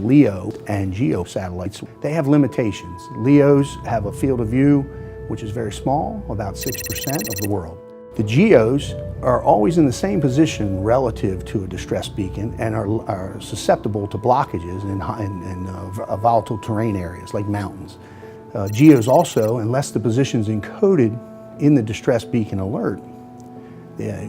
LEO and GEO satellites. They have limitations. LEOs have a field of view which is very small, about 6% of the world. The GEOs are always in the same position relative to a distress beacon and are susceptible to blockages in volatile terrain areas like mountains. GEOs also, unless the position is encoded in the distress beacon alert,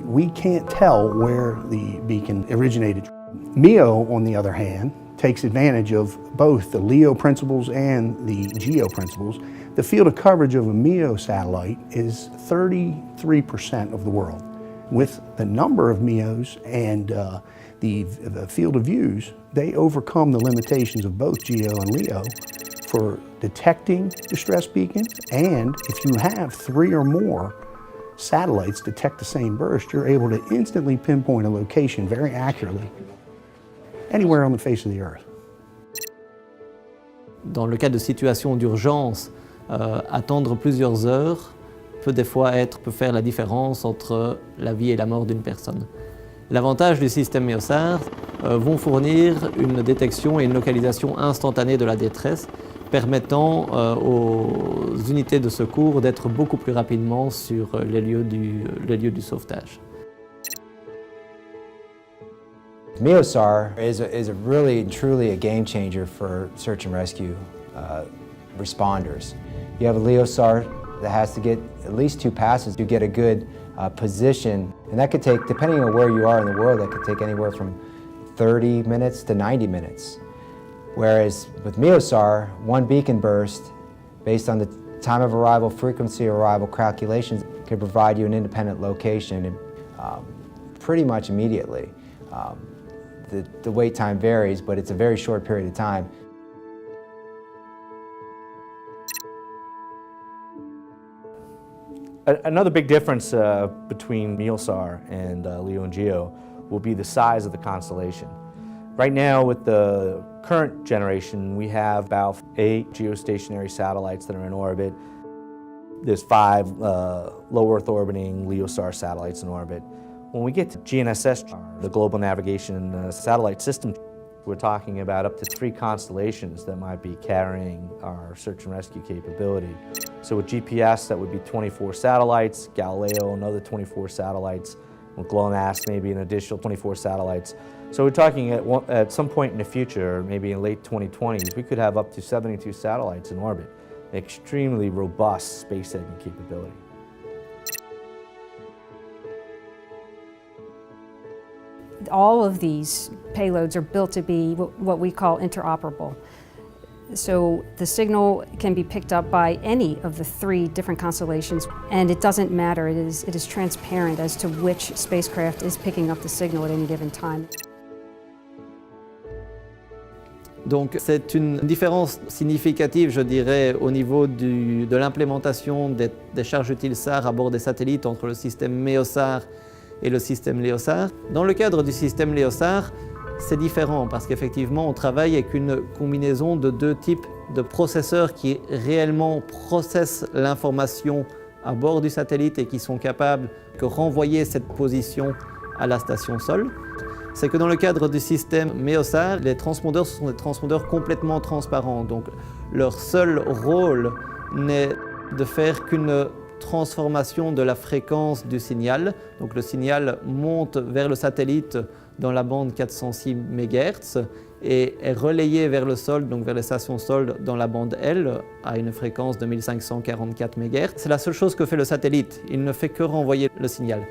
we can't tell where the beacon originated. MEO, on the other hand, takes advantage of both the LEO principles and the GEO principles. The field of coverage of a MEO satellite is 33% of the world. With the number of MEOs and the field of views, they overcome the limitations of both GEO and LEO for detecting distress beacons, and if you have 3 or more satellites detect the same burst, you're able to instantly pinpoint a location very accurately anywhere on the face of the Earth. Dans le cas de situations d'urgence, attendre plusieurs heures peut des fois faire la différence entre la vie et la mort d'une personne. L'avantage du système MEOSAR vont fournir une détection et une localisation instantanée de la détresse, permettant aux unités de secours d'être beaucoup plus rapidement sur les lieux du sauvetage. MEOSAR is really truly a game changer for search and rescue responders. You have a LEOSAR that has to get at least 2 passes to get a good position, and that could take, depending on where you are in the world, that could take anywhere from 30 minutes to 90 minutes. Whereas with MEOSAR, 1 beacon burst, based on the time of arrival, frequency of arrival calculations, can provide you an independent location pretty much immediately. The wait time varies, but it's a very short period of time. Another big difference between MEOSAR and LEO and GEO will be the size of the constellation. Right now, with the current generation, we have about 8 geostationary satellites that are in orbit. There's 5 low Earth orbiting LEOSAR satellites in orbit. When we get to GNSS, the Global Navigation Satellite System, we're talking about up to 3 constellations that might be carrying our search and rescue capability. So with GPS, that would be 24 satellites, Galileo, another 24 satellites, with GLONASS, maybe an additional 24 satellites. So we're talking at some point in the future, maybe in late 2020s, we could have up to 72 satellites in orbit, extremely robust space-saving capability. All of these payloads are built to be what we call interoperable. So the signal can be picked up by any of the 3 different constellations, and it doesn't matter, it is transparent as to which spacecraft is picking up the signal at any given time. Donc c'est une différence significative, je dirais, au niveau de l'implémentation des charges UTILSAR à bord des satellites entre le système MEOSAR et le système LEOSAR. Dans le cadre du système LEOSAR, c'est différent parce qu'effectivement on travaille avec une combinaison de 2 types de processeurs qui réellement processent l'information à bord du satellite et qui sont capables de renvoyer cette position à la station sol. C'est que dans le cadre du système MEOSAR, les transpondeurs sont des transpondeurs complètement transparents. Donc leur seul rôle n'est de faire qu'une transformation de la fréquence du signal. Donc le signal monte vers le satellite dans la bande 406 MHz et est relayé vers le sol, donc vers les stations sol dans la bande L à une fréquence de 1544 MHz. C'est la seule chose que fait le satellite, il ne fait que renvoyer le signal.